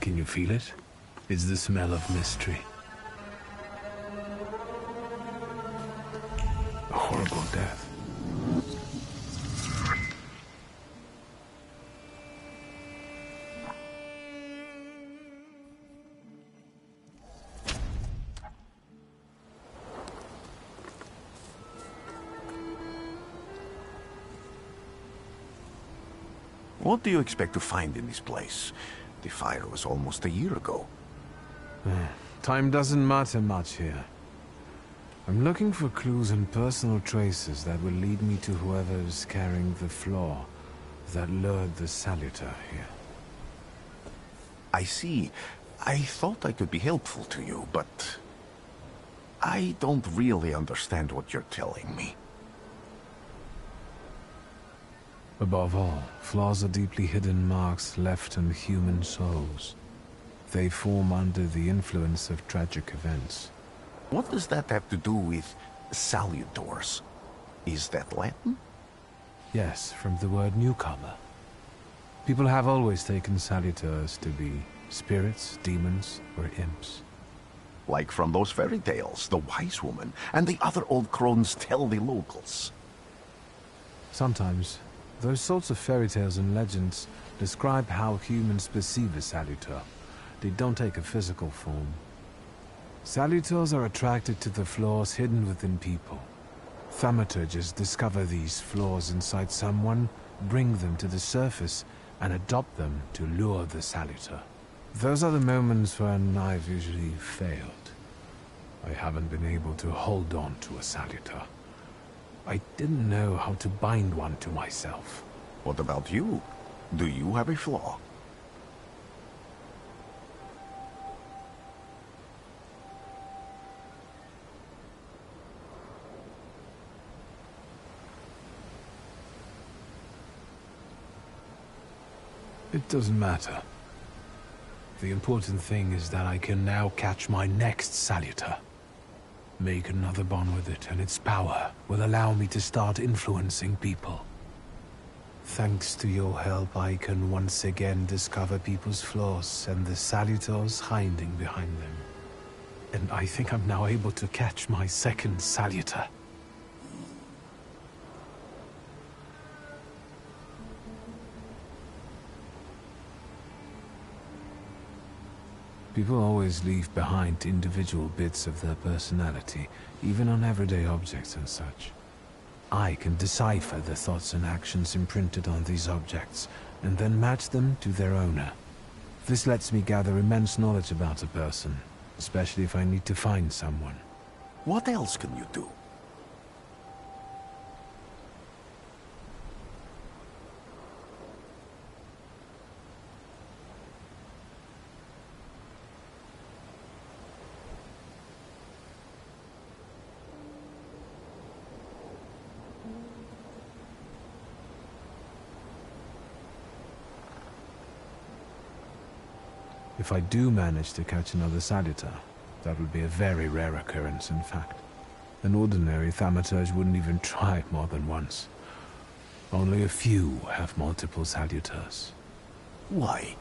Can you feel it? It's the smell of mystery. A horrible death. What do you expect to find in this place? The fire was almost a year ago. Time doesn't matter much here. I'm looking for clues and personal traces that will lead me to whoever is carrying the flaw that lured the Saluter here. I see. I thought I could be helpful to you, but I don't really understand what you're telling me. Above all, flaws are deeply hidden marks left on human souls. They form under the influence of tragic events. What does that have to do with salutors? Is that Latin? Yes, from the word newcomer. People have always taken salutors to be spirits, demons, or imps. Like from those fairy tales, the wise woman and the other old crones tell the locals. Sometimes, those sorts of fairy tales and legends describe how humans perceive a salutor. They don't take a physical form. Salutors are attracted to the flaws hidden within people. Thaumaturges discover these flaws inside someone, bring them to the surface, and adopt them to lure the salutor. Those are the moments when I've usually failed. I haven't been able to hold on to a salutor. I didn't know how to bind one to myself. What about you? Do you have a flaw? It doesn't matter. The important thing is that I can now catch my next salutor. Make another bond with it, and its power will allow me to start influencing people. Thanks to your help, I can once again discover people's flaws and the salutors hiding behind them. And I think I'm now able to catch my second salutor. People always leave behind individual bits of their personality, even on everyday objects and such. I can decipher the thoughts and actions imprinted on these objects, and then match them to their owner. This lets me gather immense knowledge about a person, especially if I need to find someone. What else can you do? If I do manage to catch another salutor, that would be a very rare occurrence, in fact. An ordinary thaumaturge wouldn't even try it more than once. Only a few have multiple salutors. Why?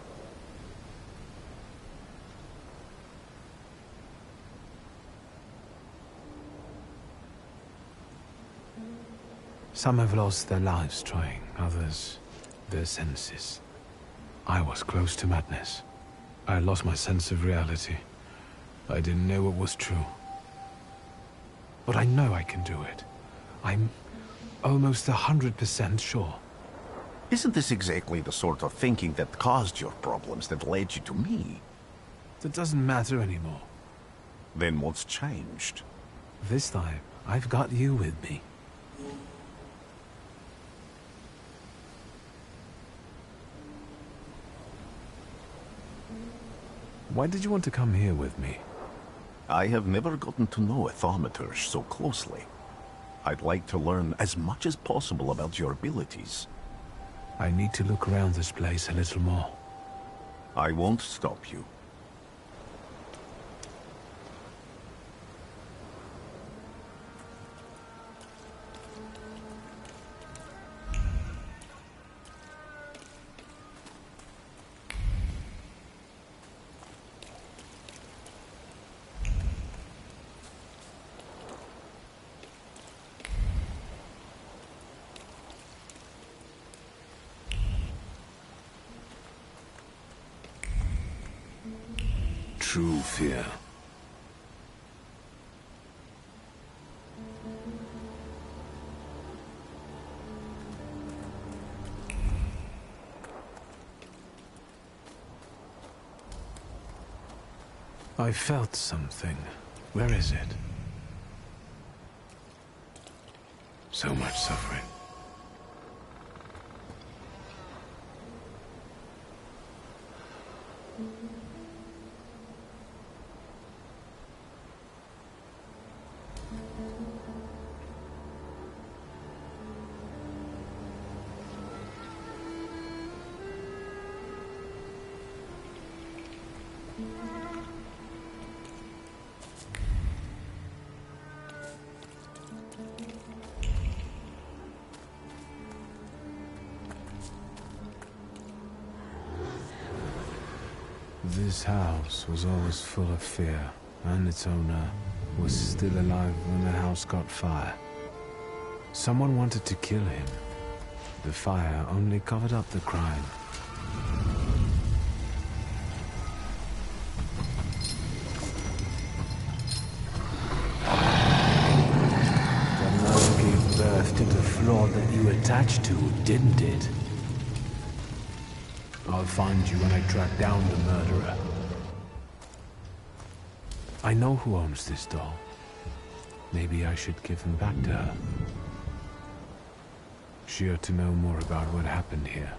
Some have lost their lives trying, others their senses. I was close to madness. I lost my sense of reality. I didn't know what was true. But I know I can do it. I'm almost 100% sure. Isn't this exactly the sort of thinking that caused your problems that led you to me? That doesn't matter anymore. Then what's changed? This time, I've got you with me. Why did you want to come here with me? I have never gotten to know a thaumaturge so closely. I'd like to learn as much as possible about your abilities. I need to look around this place a little more. I won't stop you. true fear. I felt something. Where is it? So much suffering. This house was always full of fear, and its owner was still alive when the house caught fire. Someone wanted to kill him. The fire only covered up the crime. The murder gave birth to the flaw that you attached to, didn't it? I'll find you when I track down the murderer. I know who owns this doll. Maybe I should give him back to her. She ought to know more about what happened here.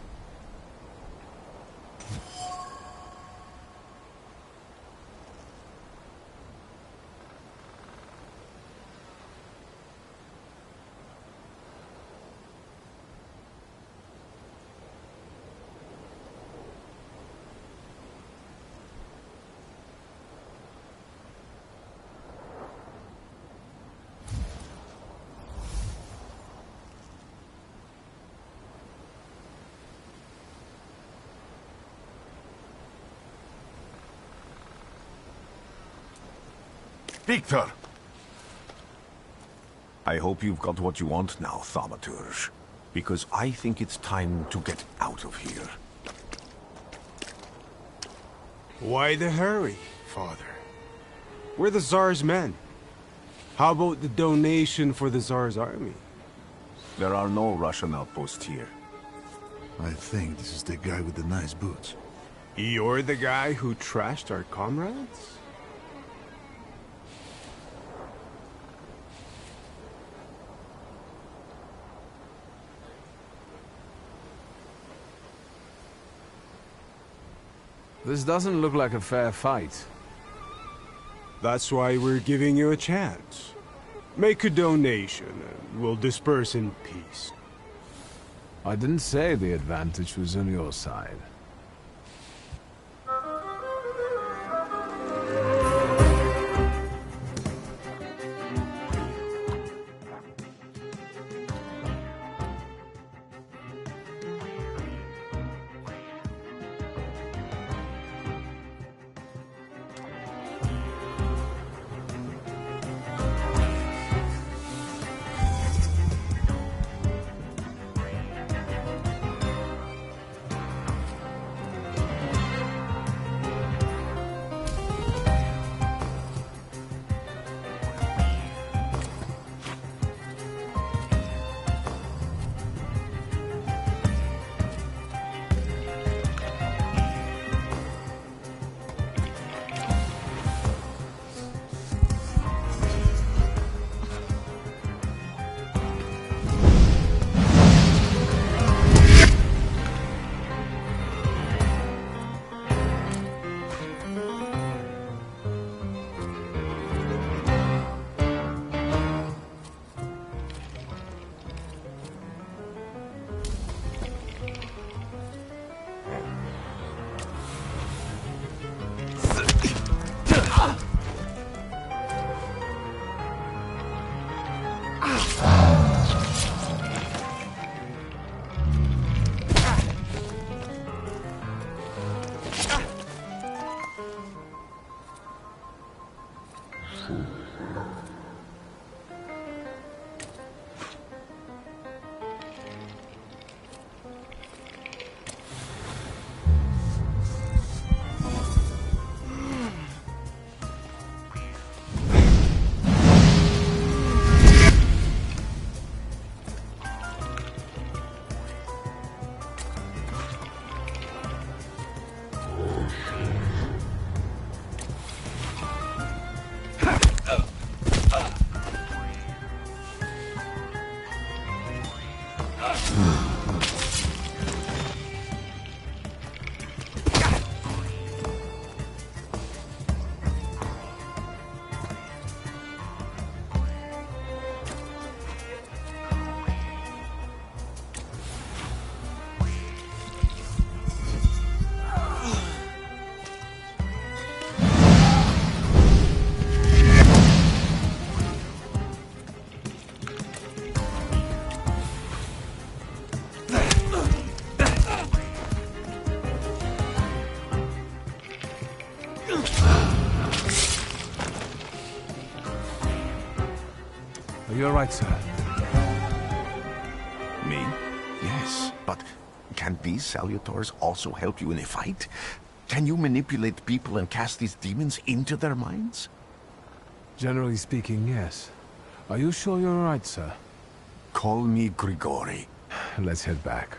Victor! I hope you've got what you want now, Thaumaturge. Because I think it's time to get out of here. Why the hurry, Father? We're the Tsar's men. How about the donation for the Tsar's army? There are no Russian outposts here. I think this is the guy with the nice boots. You're the guy who trashed our comrades? This doesn't look like a fair fight. That's why we're giving you a chance. Make a donation and we'll disperse in peace. I didn't say the advantage was on your side. You're right, sir. Me? Yes, but can these salutors also help you in a fight? Can you manipulate people and cast these demons into their minds? Generally speaking, yes. Are you sure you're right, sir? Call me Grigori. Let's head back.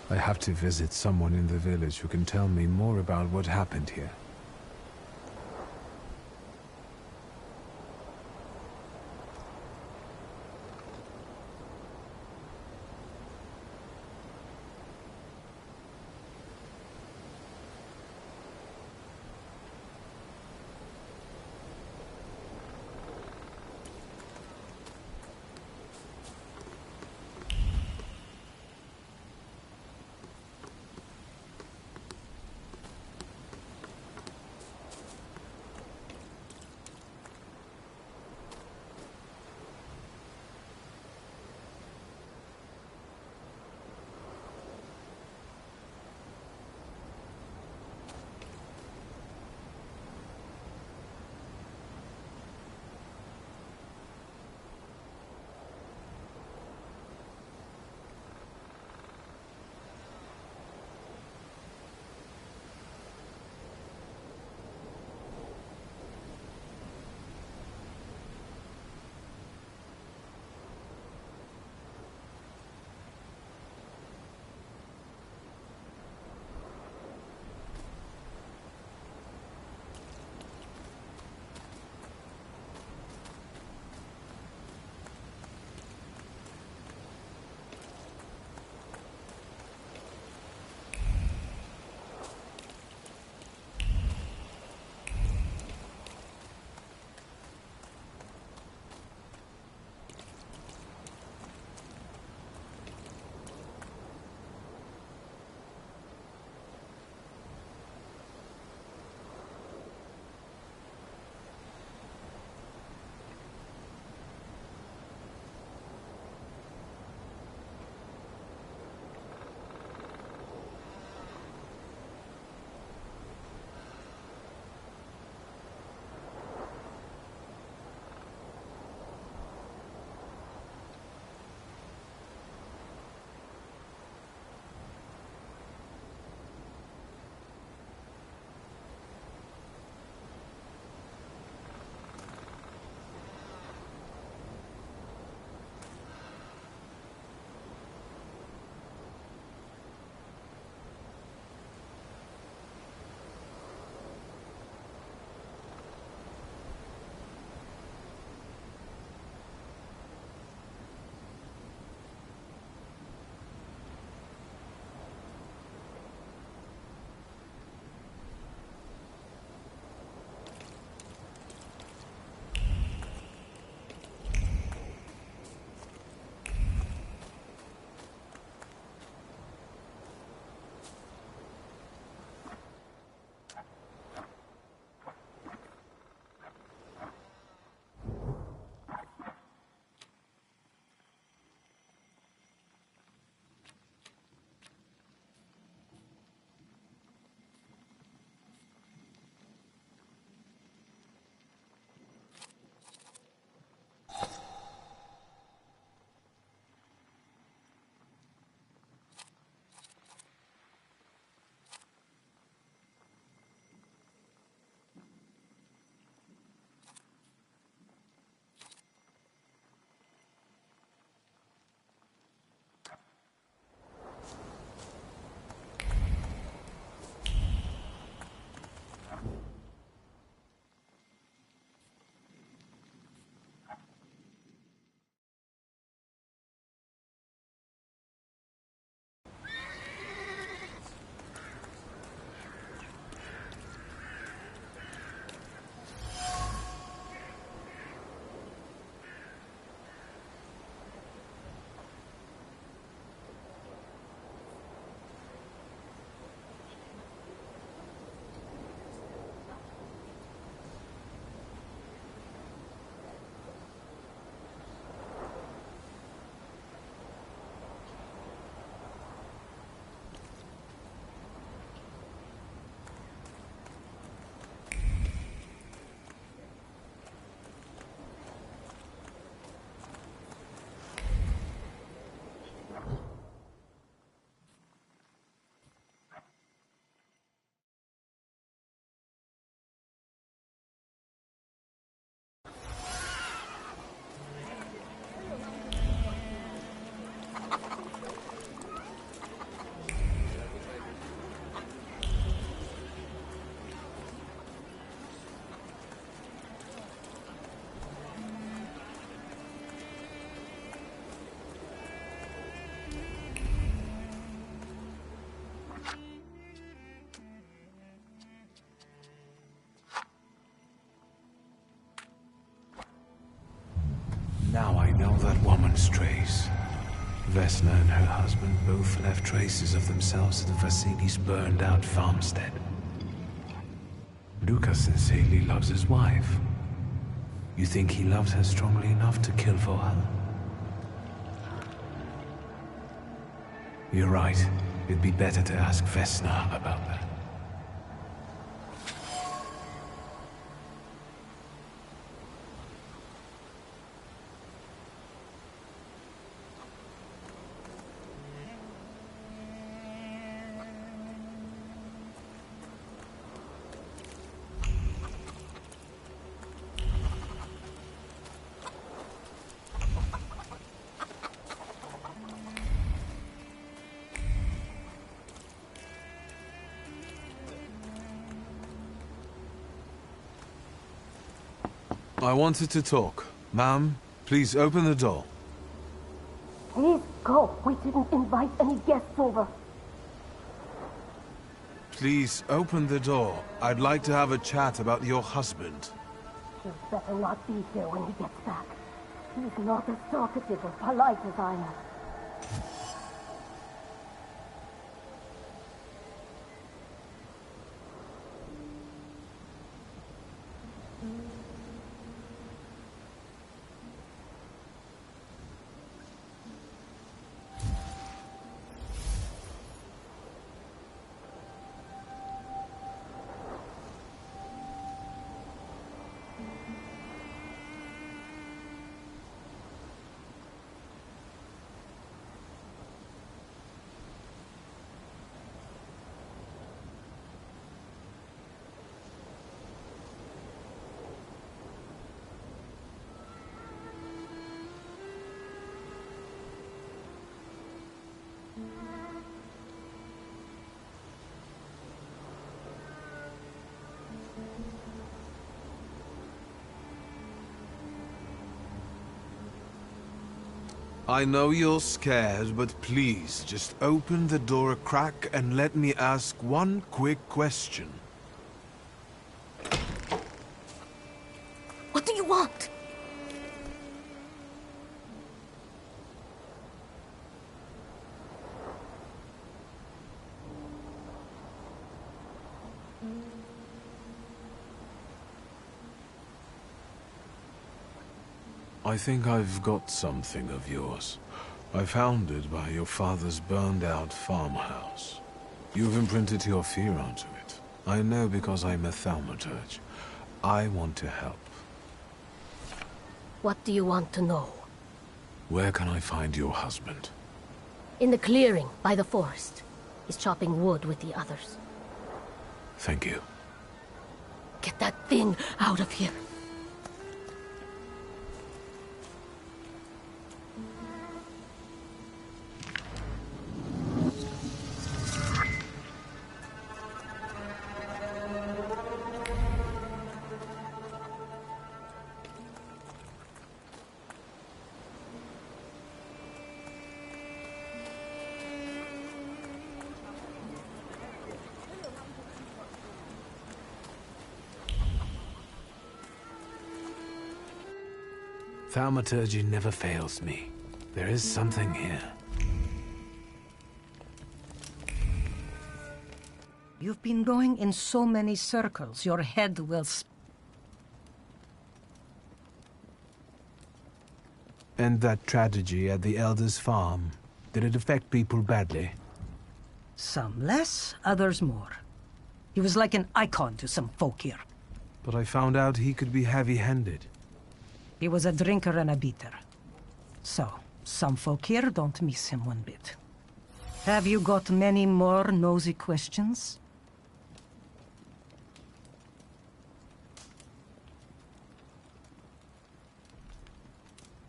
I have to visit someone in the village who can tell me more about what happened here. Vesna and her husband both left traces of themselves at the Vasili's burned-out farmstead. Lucas sincerely loves his wife. You think he loved her strongly enough to kill for her? You're right. It'd be better to ask Vesna about that. I wanted to talk. Ma'am, please open the door. Please go. We didn't invite any guests over. Please open the door. I'd like to have a chat about your husband. He'd better not be here when he gets back. He's not as talkative or polite as I am. I know you're scared, but please, just open the door a crack and let me ask one quick question. What do you want? I think I've got something of yours. I found it by your father's burned-out farmhouse. You've imprinted your fear onto it. I know because I'm a thaumaturge. I want to help. What do you want to know? Where can I find your husband? In the clearing by the forest. He's chopping wood with the others. Thank you. Get that thing out of here. Thaumaturgy never fails me. There is something here. You've been going in so many circles, your head will And that tragedy at the Elder's farm, did it affect people badly? Some less, others more. He was like an icon to some folk here. But I found out he could be heavy-handed. He was a drinker and a beater. So, some folk here don't miss him one bit. Have you got many more nosy questions?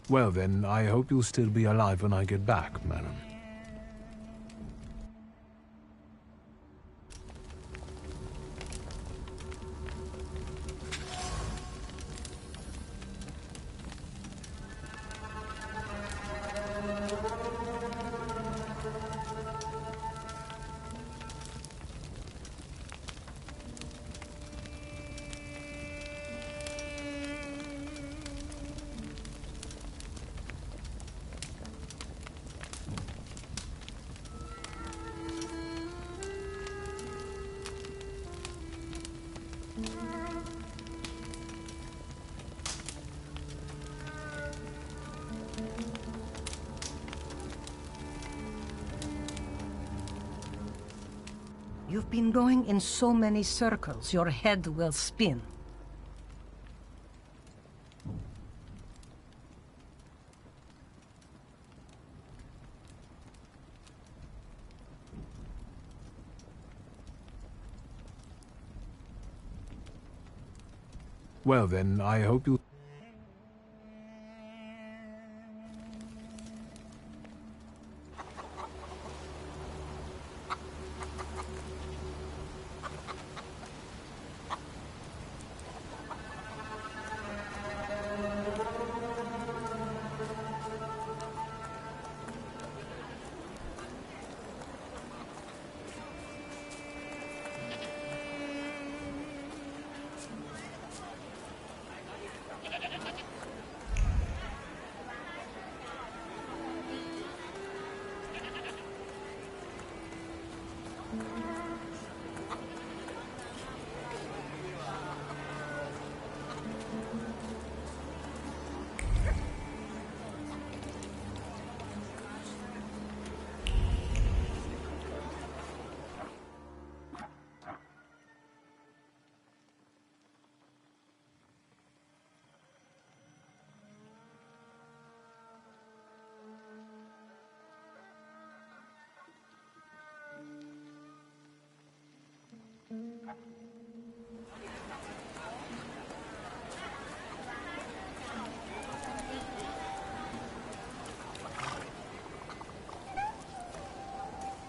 Well then, I hope you'll still be alive when I get back, madam. You've been going in so many circles, your head will spin. Well then, I hope you...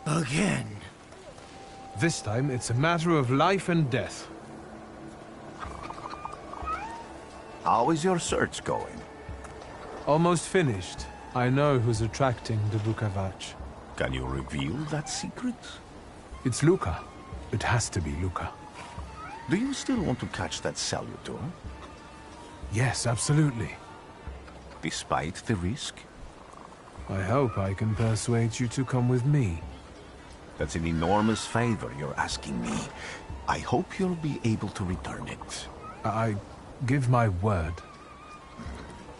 Again. This time, it's a matter of life and death. How is your search going? Almost finished. I know who's attracting the Vukovac. Can you reveal that secret? It's Luca. It has to be Luca. Do you still want to catch that Salutor? Yes, absolutely. Despite the risk? I hope I can persuade you to come with me. That's an enormous favor you're asking me. I hope you'll be able to return it. I give my word.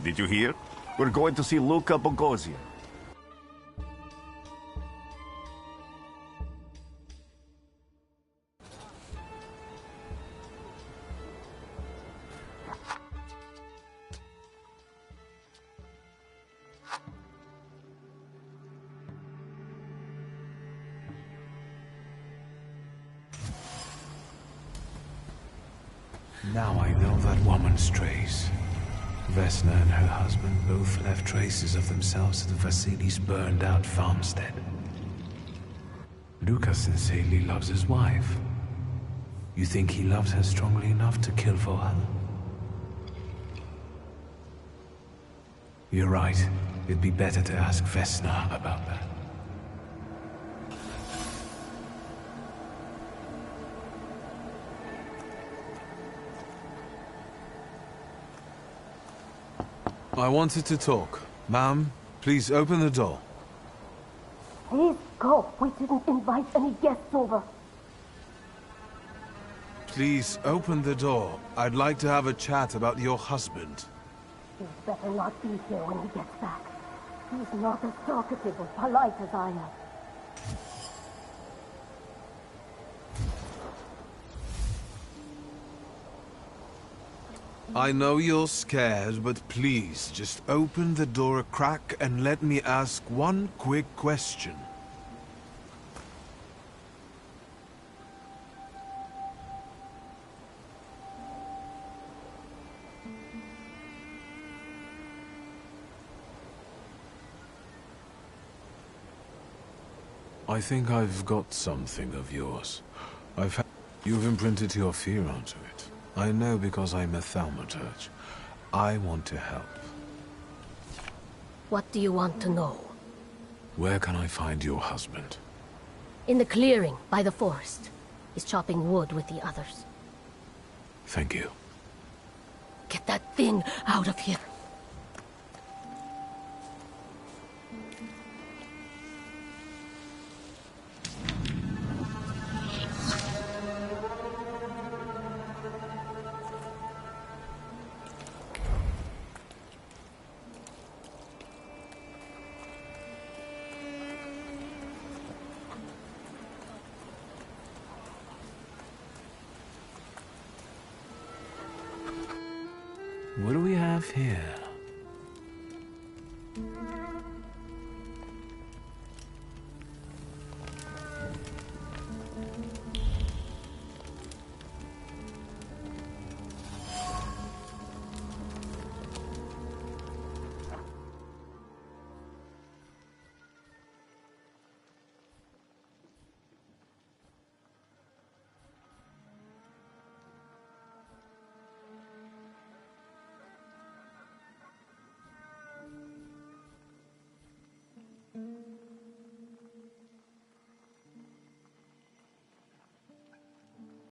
Did you hear? We're going to see Luca Bogosian. Now I know that woman's trace. Vesna and her husband both left traces of themselves at Vasily's burned-out farmstead. Luca sincerely loves his wife. You think he loved her strongly enough to kill for her? You're right. It'd be better to ask Vesna about that. I wanted to talk. Ma'am, please open the door. Please go. We didn't invite any guests over. Please open the door. I'd like to have a chat about your husband. He'd better not be here when he gets back. He's not as talkative or polite as I am. I know you're scared, but please, just open the door a crack and let me ask one quick question. I think I've got something of yours. You've imprinted your fear onto it. I know because I'm a thaumaturge. I want to help. What do you want to know? Where can I find your husband? In the clearing, by the forest. He's chopping wood with the others. Thank you. Get that thing out of here. What do we have here?